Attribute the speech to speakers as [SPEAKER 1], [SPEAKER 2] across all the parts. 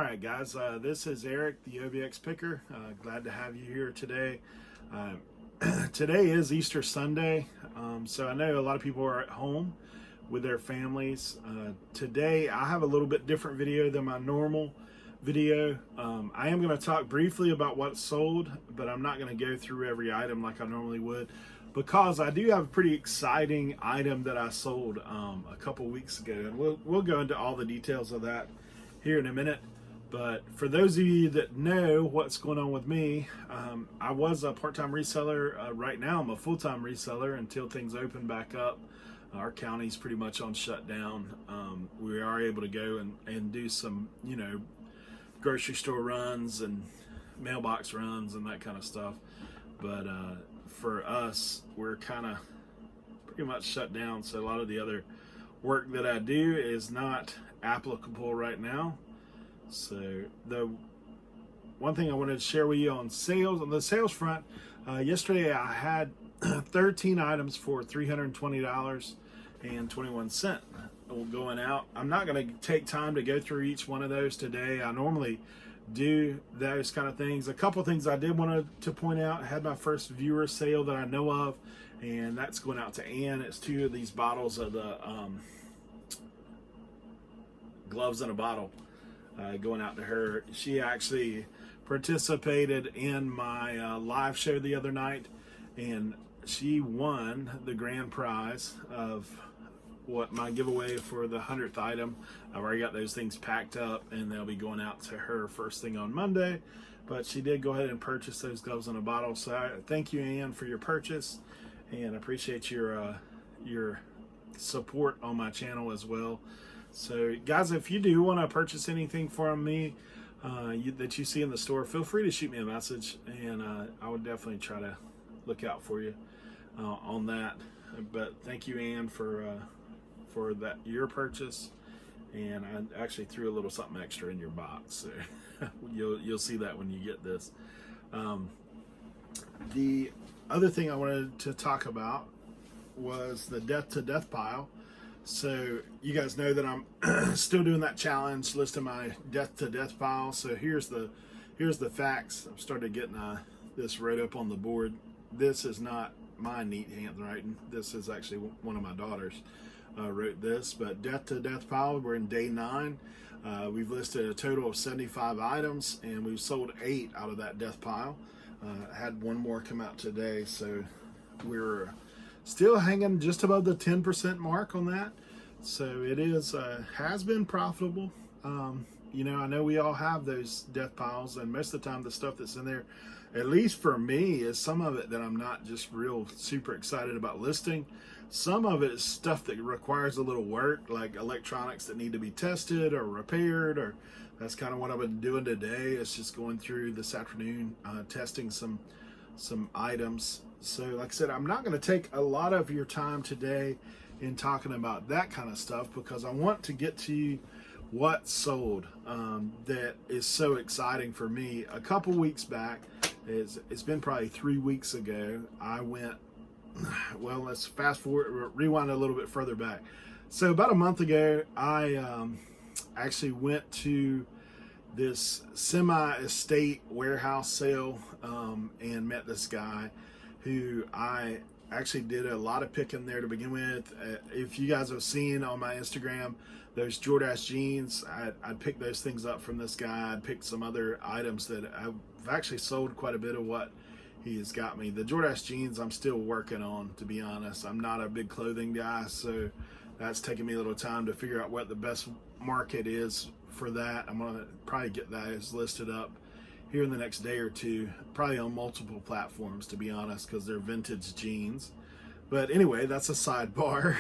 [SPEAKER 1] right, guys, this is Eric, the OBX Picker. Glad to have you here today. Today is Easter Sunday, so I know a lot of people are at home with their families. Today, I have a little bit different video than my normal video. I am going to talk briefly about what's sold, but I'm not going to go through every item like I normally would, because I do have a pretty exciting item that I sold a couple weeks ago, and we'll go into all the details of that here in a minute. But for those of you that know what's going on with me, I was a part-time reseller. Right now I'm a full-time reseller until things open back up. Our county's pretty much on shutdown. We are able to go and do some, grocery store runs and mailbox runs and that kind of stuff. But for us, we're kind of pretty much shut down. So a lot of the other work that I do is not applicable right now. So the one thing I wanted to share with you on sales, on the sales front, yesterday I had 13 items for $320.21 going out. I'm not going to take time to go through each one of those today. I normally do those kind of things. A couple things I did want to point out. I had my first viewer sale that I know of, and that's going out to Ann. It's 2 of these bottles of the gloves in a bottle. Going out to her. She actually participated in my live show the other night, and she won the grand prize of what my giveaway for the 100th item. I've already got those things packed up, and they'll be going out to her first thing on Monday. But she did go ahead and purchase those gloves in a bottle. So I thank you, Ann, for your purchase, and appreciate your support on my channel as well. So guys, if you do want to purchase anything from me that you see in the store, feel free to shoot me a message, and I would definitely try to look out for you on that. But thank you, Ann, for that your purchase, and I actually threw a little something extra in your box, so you'll see that when you get this. The other thing I wanted to talk about was the death to death pile. So you guys know that I'm still doing that challenge, listing my death to death pile. So here's the facts. I've started getting this wrote up on the board. This is not my neat handwriting. This is actually one of my daughters wrote this. But death to death pile, we're in day 9. We've listed a total of 75 items, and we've sold 8 out of that death pile. Had one more come out today, so we're still hanging just above the 10% mark on that. So it is has been profitable. I know we all have those death piles, and most of the time the stuff that's in there, at least for me, is some of it that I'm not just real super excited about listing. Some of it is stuff that requires a little work, like electronics that need to be tested or repaired, or that's kind of what I've been doing today. It's just going through this afternoon, testing some items. So like I said, I'm not going to take a lot of your time today in talking about that kind of stuff, because I want to get to what sold that is so exciting for me. A couple weeks back, it's been probably 3 weeks ago, I went, well, let's fast forward, rewind a little bit further back. So about a month ago, I actually went to this semi-estate warehouse sale and met this guy who I actually did a lot of picking there to begin with. If you guys have seen on my Instagram, those Jordache jeans, I'd picked those things up from this guy. I'd picked some other items that I've actually sold quite a bit of what he has got me. The Jordache jeans I'm still working on, to be honest. I'm not a big clothing guy, so that's taking me a little time to figure out what the best market is for that. I'm gonna probably get those listed up here in the next day or two, probably on multiple platforms, to be honest, because they're vintage jeans. But anyway, that's a sidebar.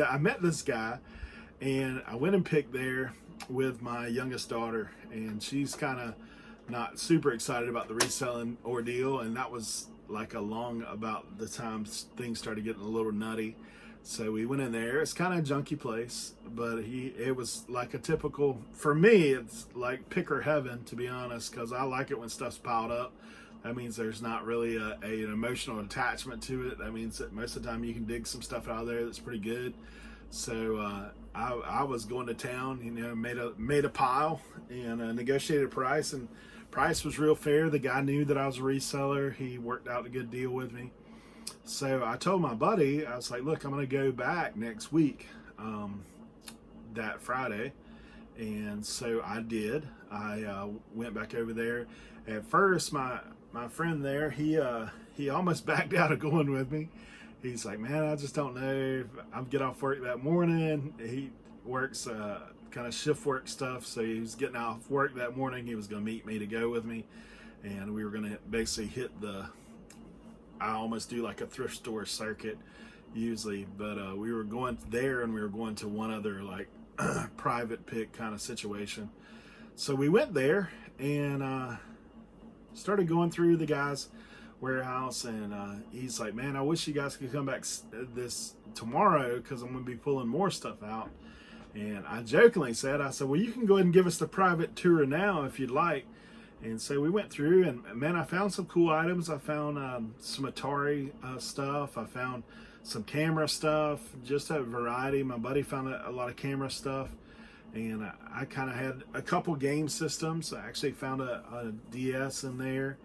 [SPEAKER 1] I met this guy, and I went and picked there with my youngest daughter, and she's kind of not super excited about the reselling ordeal, and that was like along about the time things started getting a little nutty. So we went in there. It's kind of a junky place, but it was like a typical, for me, it's like picker heaven, to be honest, because I like it when stuff's piled up. That means there's not really an emotional attachment to it. That means that most of the time you can dig some stuff out of there that's pretty good. So I was going to town, made a pile and negotiated a price, and price was real fair. The guy knew that I was a reseller. He worked out a good deal with me. So I told my buddy, I was like, look, I'm going to go back next week, that Friday. And so I did. I went back over there. At first, my friend there, he almost backed out of going with me. He's like, man, I just don't know. I'll get off work that morning. He works kind of shift work stuff. So he was getting off work that morning. He was going to meet me to go with me. And we were going to basically hit I almost do like a thrift store circuit usually. But we were going there, and we were going to one other like private pick kind of situation. So we went there and started going through the guy's warehouse, and he's like, man, I wish you guys could come back this tomorrow because I'm going to be pulling more stuff out. And I jokingly said, well, you can go ahead and give us the private tour now if you'd like. And so we went through, and man, I found some cool items. I found some Atari stuff. I found some camera stuff, just a variety. My buddy found a lot of camera stuff, and I kind of had a couple game systems. I actually found a DS in there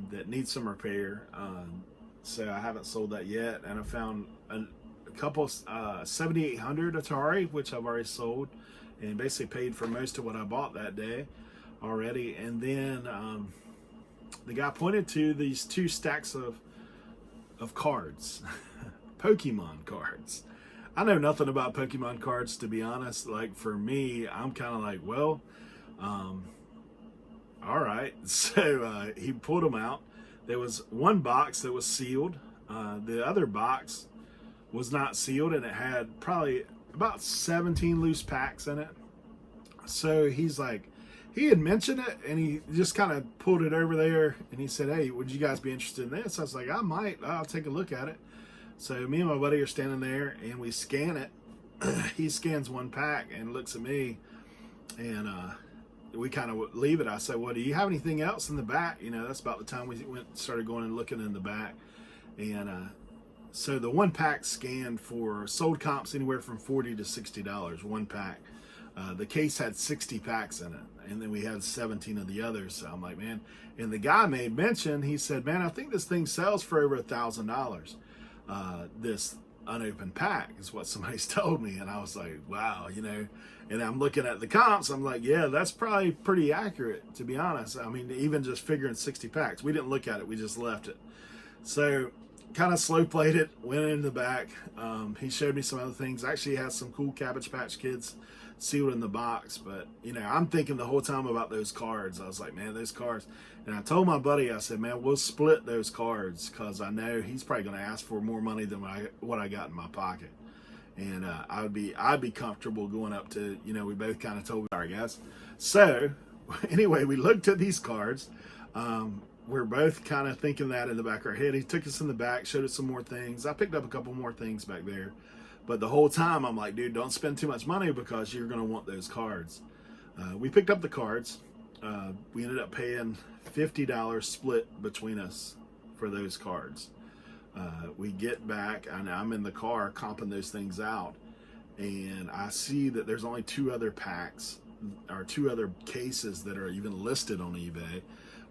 [SPEAKER 1] that needs some repair, so I haven't sold that yet. And I found a couple 7800 Atari, which I've already sold, and basically paid for most of what I bought that day already. And then the guy pointed to these 2 stacks of cards. Pokemon cards. I know nothing about Pokemon cards, to be honest. Like, for me, I'm kind of like, well, all right. So he pulled them out. There was one box that was sealed. The other box was not sealed, and it had probably about 17 loose packs in it. So he's like, he had mentioned it, and he just kind of pulled it over there, and he said, hey, would you guys be interested in this? I was like, I'll take a look at it. So me and my buddy are standing there, and we scan it. He scans one pack and looks at me, and we kind of leave it. I said, well, do you have anything else in the back? That's about the time we started going and looking in the back. And so the one pack scanned for sold comps anywhere from $40 to $60, one pack. The case had 60 packs in it, and then we had 17 of the others. So I'm like, man. And the guy made mention, he said, man, I think this thing sells for over $1,000. This unopened pack is what somebody's told me. And I was like, wow, and I'm looking at the comps. I'm like, yeah, that's probably pretty accurate, to be honest. I mean, even just figuring 60 packs, we didn't look at it. We just left it. So kind of slow played it, went in the back. He showed me some other things. Actually has some cool Cabbage Patch Kids sealed in the box. But, I'm thinking the whole time about those cards. I was like, man, those cards. And I told my buddy, I said, man, we'll split those cards because I know he's probably going to ask for more money than what I got in my pocket. And I'd be comfortable going up to, we both kind of told, all right, guys. So anyway, we looked at these cards. We're both kind of thinking that in the back of our head. He took us in the back, showed us some more things. I picked up a couple more things back there. But the whole time I'm like, dude, don't spend too much money because you're going to want those cards. We picked up the cards. We ended up paying $50 split between us for those cards. We get back, and I'm in the car comping those things out, and I see that there's only 2 other packs or 2 other cases that are even listed on eBay.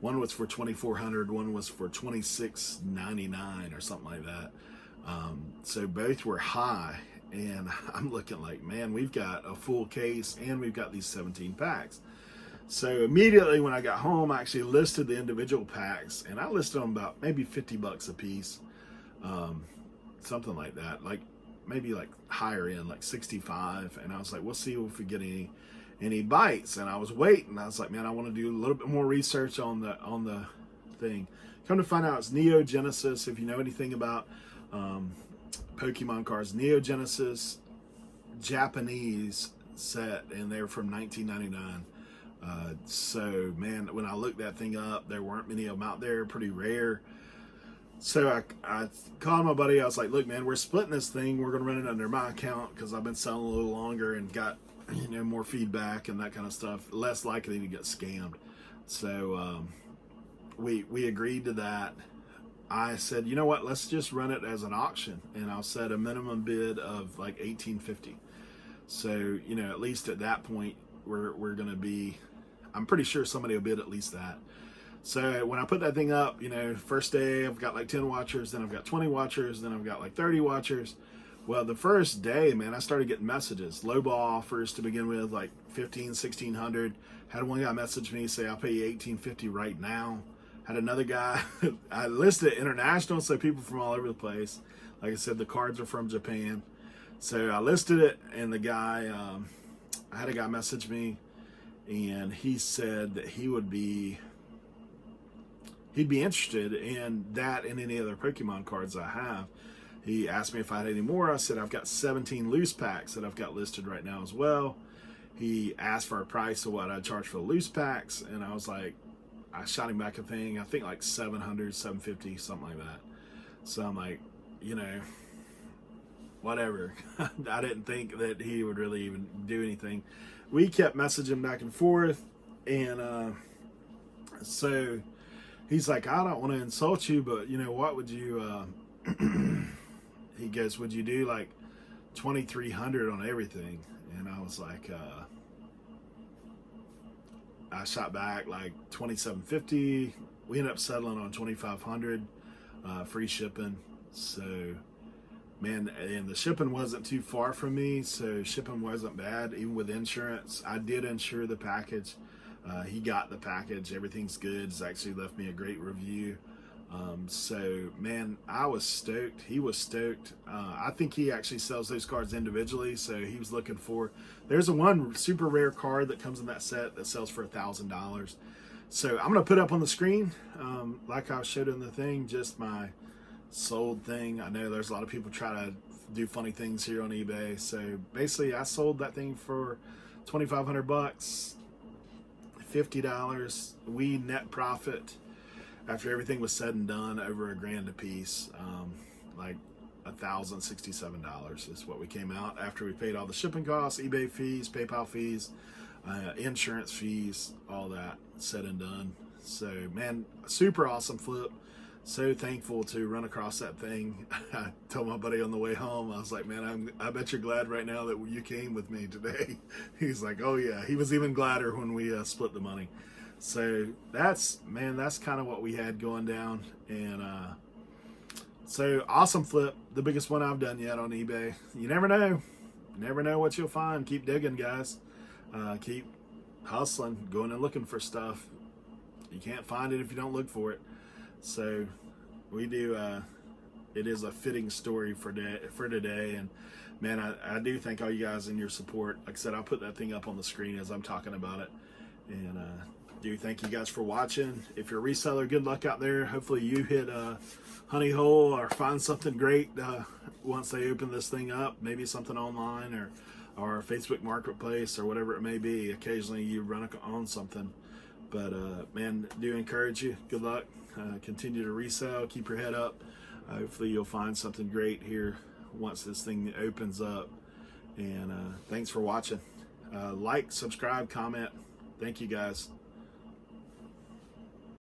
[SPEAKER 1] One was for $2,400, one was for $2,699 or something like that. So both were high, and I'm looking like, man, we've got a full case and we've got these 17 packs. So immediately when I got home, I actually listed the individual packs, and I listed them about maybe $50 a piece, something like that, like maybe like higher end, like 65. And I was like, we'll see if we get any bites. And I was waiting. I was like, man, I want to do a little bit more research on the thing. Come to find out, it's Neo Genesis. If you know anything about Pokemon cards, Neo Genesis Japanese set, and they're from 1999. So man, when I looked that thing up, there weren't many of them out there, pretty rare. So I called my buddy. I was like, look, man, we're splitting this thing. We're going to run it under my account because I've been selling a little longer and got, more feedback and that kind of stuff, less likely to get scammed. So we agreed to that. I said, you know what, let's just run it as an auction, and I'll set a minimum bid of like $18.50. So, you know, at least at that point, we're going to be, I'm pretty sure somebody will bid at least that. So when I put that thing up, you know, first day I've got like 10 watchers, then I've got 20 watchers, then I've got like 30 watchers. Well, the first day, man, I started getting messages, lowball offers to begin with, like 15, 1600. Had one guy message me, say, I'll pay you $18.50 right now. Had another guy, I listed international, so people from all over the place. Like I said, the cards are from Japan. So I listed it, and the guy, I had a guy message me, and he said that he'd be interested in that and any other Pokemon cards I have. He asked me if I had any more. I said, I've got 17 loose packs that I've got listed right now as well. He asked for a price of what I'd charge for the loose packs, and I was like, I shot him back a thing, I think like 700, 750, something like that. So I'm like, you know, whatever. I didn't think that he would really even do anything. We kept messaging back and forth, and so he's like, I don't want to insult you, but you know, what would you, he goes, would you do like 2,300 on everything? And I was like, I shot back like 2,750. We ended up settling on 2,500, free shipping. So, man, and the shipping wasn't too far from me, so shipping wasn't bad, even with insurance. I did insure the package. He got the package. Everything's good. He's actually left me a great review. So, man, I was stoked. He was stoked. I think he actually sells those cards individually, so he was looking for, there's a one super rare card that comes in that set that sells for $1,000. So I'm going to put up on the screen, like I showed in the thing, just my sold thing. I know there's a lot of people try to do funny things here on eBay. So basically I sold that thing for $2,500, $50. We net profit, after everything was said and done, over $1,000 a piece, like $1,067 is what we came out after we paid all the shipping costs, eBay fees, PayPal fees, insurance fees, all that said and done. So, man, super awesome flip. So thankful to run across that thing. I told my buddy on the way home, I was like, man, I bet you're glad right now that you came with me today. He's like, oh yeah. He was even gladder when we split the money. So that's kind of what we had going down. And so awesome flip, the biggest one I've done yet on eBay. You never know what you'll find. Keep digging, guys. Keep hustling, going and looking for stuff. You can't find it if you don't look for it. So we do, it is a fitting story for today. And man, I do thank all you guys and your support. Like I said, I'll put that thing up on the screen as I'm talking about it. And do thank you guys for watching. If you're a reseller, good luck out there. Hopefully you hit a honey hole or find something great once they open this thing up. Maybe something online or Facebook Marketplace or whatever it may be. Occasionally you run on something. But man, do encourage you. Good luck. Continue to resell. Keep your head up. Hopefully you'll find something great here once this thing opens up. And thanks for watching. Like, subscribe, comment. Thank you, guys.